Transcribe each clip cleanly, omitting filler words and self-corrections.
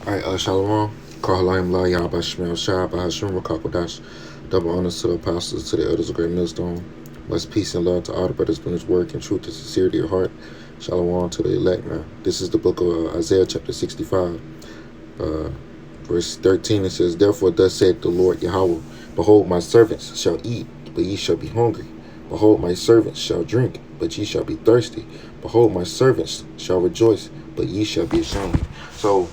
All right, Shalom. Kahalayim La Yahba Shemel Shah Bahashim Rakakwadash. Double honors to the apostles, to the elders of Great Millstone. Much peace and love to all the brothers in his work and truth and sincerity of heart. Shalom to the elect, man. This is the book of Isaiah, chapter 65, verse 13. It says, Therefore, thus saith the Lord Yahweh, Behold, my servants shall eat, but ye shall be hungry. Behold, my servants shall drink, but ye shall be thirsty. Behold, my servants shall rejoice, but ye shall be ashamed. So,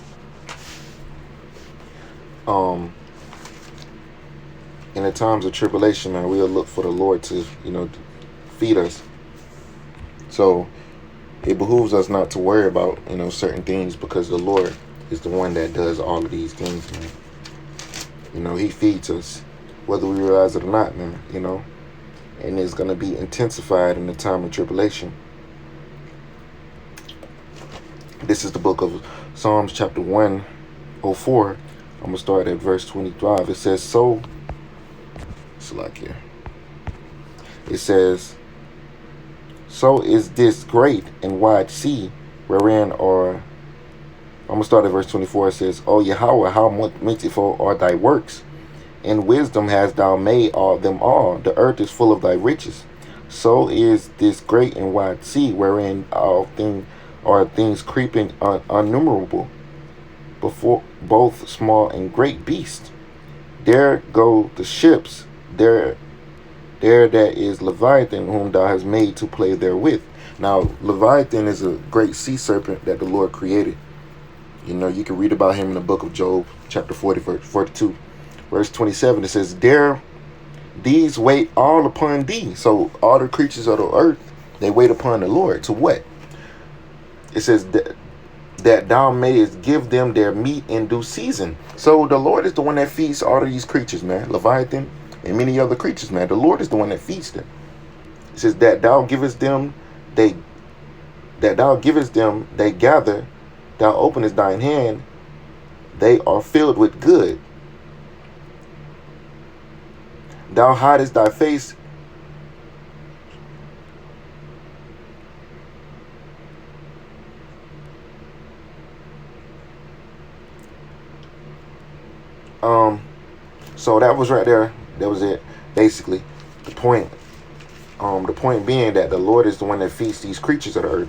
in the times of tribulation, man, we'll look for the Lord to, feed us. So it behooves us not to worry about, certain things, because the Lord is the one that does all of these things, man. He feeds us, whether we realize it or not, man, and it's going to be intensified in the time of tribulation. This is the book of Psalms, chapter 104. I'm going to start at verse 25. It says, It says, So is this great and wide sea, wherein are... I'm going to start at verse 24. It says, O Yahweh, how merciful are thy works! In wisdom hast thou made them all. The earth is full of thy riches. So is this great and wide sea, wherein all things are things creeping innumerable, before both small and great beasts. There go the ships, there that is Leviathan, whom thou hast made to play therewith. Now, Leviathan is a great sea serpent that the Lord created. You can read about him in the book of Job, chapter 40, verse 42. Verse 27, it says, These wait all upon thee. So all the creatures of the earth, they wait upon the Lord. To what? It says that thou mayest give them their meat in due season. So the Lord is the one that feeds all of these creatures, man. Leviathan and many other creatures, man. The Lord is the one that feeds them. It says that thou givest them, they gather, thou openest thine hand, they are filled with good. Thou hidest thy face, so that was right there. That was it. Basically, the point being that the Lord is the one that feeds these creatures of the earth.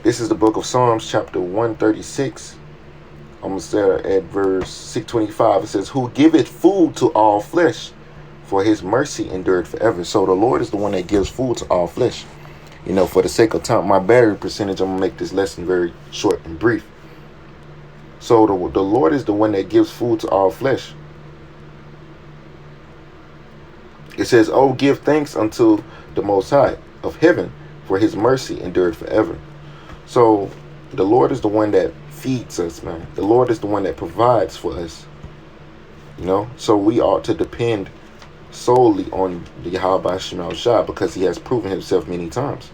This is the book of Psalms, chapter 136. I'm going to start at verse 625. It says, Who giveth food to all flesh, for his mercy endured forever. So the Lord is the one that gives food to all flesh. For the sake of time, my battery percentage, I'm going to make this lesson very short and brief. So the Lord is the one that gives food to all flesh. It says, Oh, give thanks unto the Most High of heaven, for his mercy endured forever. So the Lord is the one that feeds us, man. The Lord is the one that provides for us. So we ought to depend solely on the Yahweh Shemel Shah, because he has proven himself many times.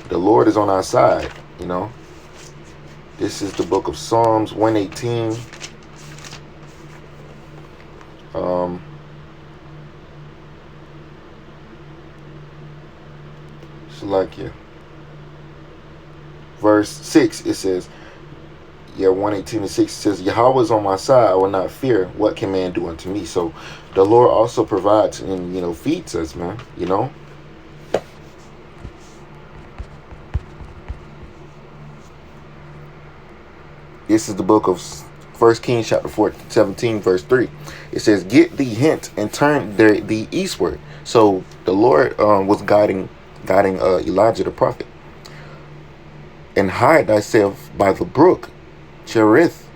The Lord is on our side, This is the book of Psalms 118. Verse 6, it says, 118 and 6 says, Yahweh is on my side, I will not fear. What can man do unto me? So the Lord also provides and, feeds us, man, This is the book of 1 Kings chapter 17, verse 3. It says, Get thee hence and turn thee eastward. So the Lord was guiding Elijah the prophet. And hide thyself by the brook Cherith,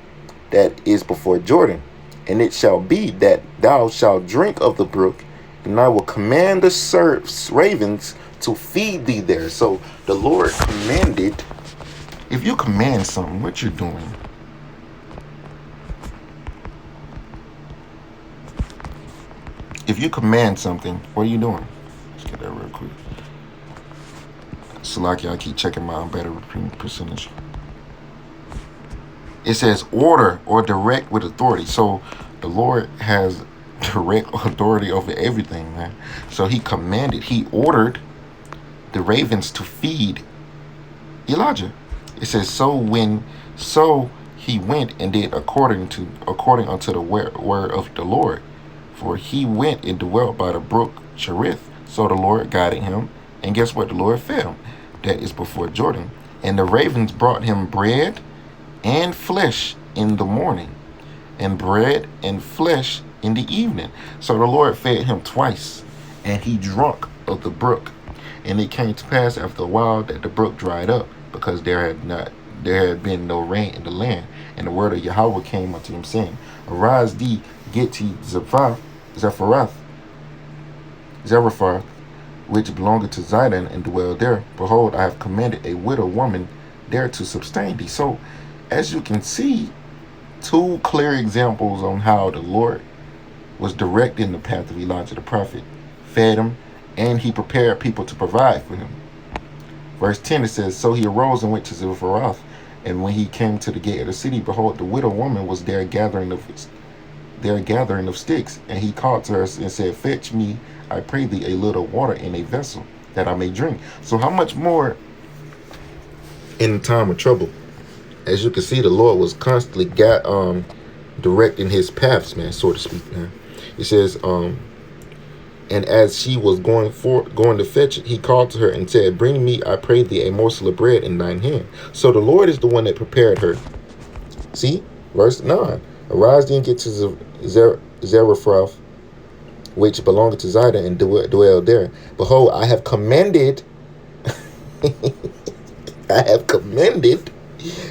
that is before Jordan. And it shall be that thou shalt drink of the brook, and I will command the ravens to feed thee there. So the Lord commanded. If you command something, what you're doing? If you command something, what are you doing? Let's get that real quick. Salaki, I keep checking my battery percentage. It says order or direct with authority. So the Lord has direct authority over everything, man. So he commanded, he ordered the ravens to feed Elijah. It says, so he went and did according unto the word of the Lord. For he went and dwelt by the brook Cherith. So the Lord guided him. And guess what? The Lord fed him. That is before Jordan. And the ravens brought him bread and flesh in the morning, and bread and flesh in the evening. So the Lord fed him twice, and he drank of the brook. And it came to pass after a while that the brook dried up, because there had been no rain in the land. And the word of Yahweh came unto him, saying, Arise thee, get to Zarephath, which belongeth to Zidon, and dwell there. Behold, I have commanded a widow woman there to sustain thee. So, as you can see, two clear examples on how the Lord was directing the path of Elijah the prophet, fed him, and he prepared people to provide for him. Verse 10, it says, So he arose and went to Zarephath, and when he came to the gate of the city, behold, the widow woman was there gathering of sticks. And he called to her and said, Fetch me, I pray thee, a little water in a vessel, that I may drink. So how much more in the time of trouble? As you can see, the Lord was constantly directing his paths, man, so to speak, man. It says, and as she was going to fetch it, he called to her and said, Bring me, I pray thee, a morsel of bread in thine hand. So the Lord is the one that prepared her. See, verse 9. Arise thee and get to Zarephath, which belongeth to Zidon, and dwell there. Behold, I have commanded,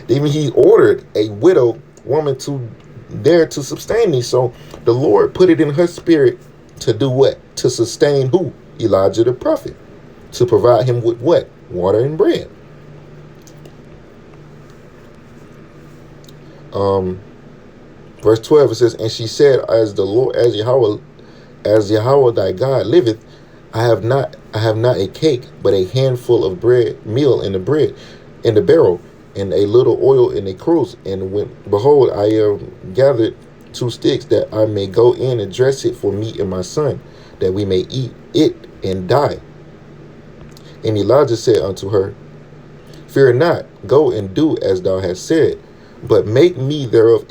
even he ordered a widow woman there to sustain thee. So the Lord put it in her spirit to do what? To sustain who? Elijah the prophet. To provide him with what? Water and bread. Verse 12, it says, And she said, As Yahweh thy God liveth, I have not a cake, but a handful of meal in the barrel, and a little oil in a cruse. And behold, I have gathered 2 sticks, that I may go in and dress it for me and my son, that we may eat it and die. And Elijah said unto her, Fear not, go and do as thou hast said, but make me thereof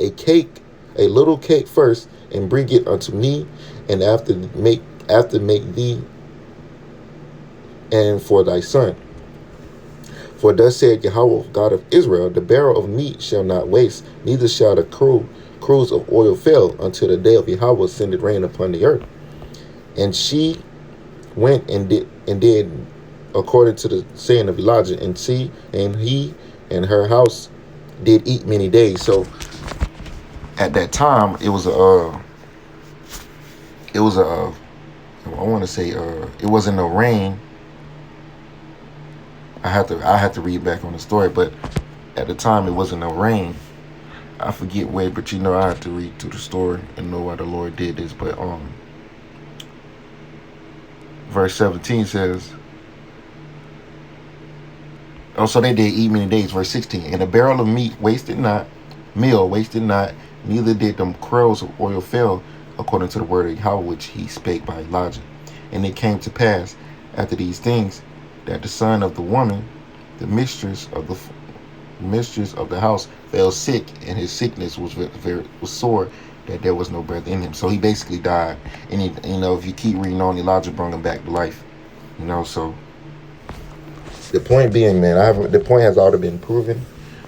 a little cake first, and bring it unto me, and after make thee and for thy son. For thus said Yahweh, God of Israel, the barrel of meat shall not waste, neither shall the cruse of oil fail, until the day of Yahweh sendeth rain upon the earth. And she went and did according to the saying of Elijah, and he and her house did eat many days. So at that time, it wasn't no rain. I have to read back on the story, but at the time it wasn't no rain. I forget where, but I have to read through the story and know why the Lord did this. But verse 17 says, so they did eat many days. Verse 16, and a barrel of meal wasted not, neither did them crowns of oil fail, according to the word of Yahweh which he spake by Elijah. And it came to pass after these things, that the son of the woman, the mistress of the house, fell sick, and his sickness was sore, that there was no breath in him. So he basically died. And if you keep reading on, Elijah brought him back to life. So the point being, man, the point has already been proven.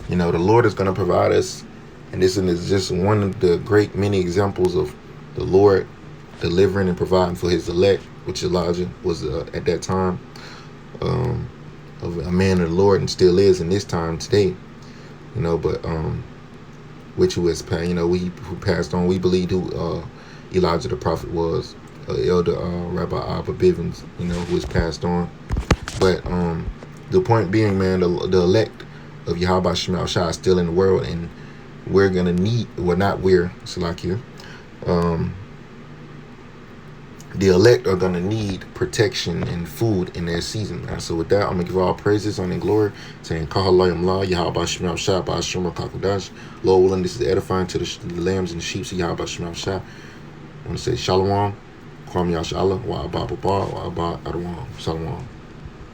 The Lord is going to provide us, and this is just one of the great many examples of the Lord delivering and providing for his elect, which Elijah was at that time. Of a man of the Lord, and still is in this time today, but which who has who passed on. We believe who Elijah the prophet was, Elder Rabbi Abba Bivens, who has passed on. But the point being, man, the elect of Yahweh Shema Shah is still in the world, and we're gonna need, Salakia, the elect are going to need protection and food in their season, man. So with that, I'm going to give all praises, honor, and glory, saying, Kahalayim La, Yahweh Shema Shah, Ba'ashim Kakudash. Lord willing, this is edifying to the lambs and the sheep, so Yahweh Shema Shah. I want to say Shalom, Kwam Yashala, Wa Abba Baba, Wa Abba Adawam, Shalom.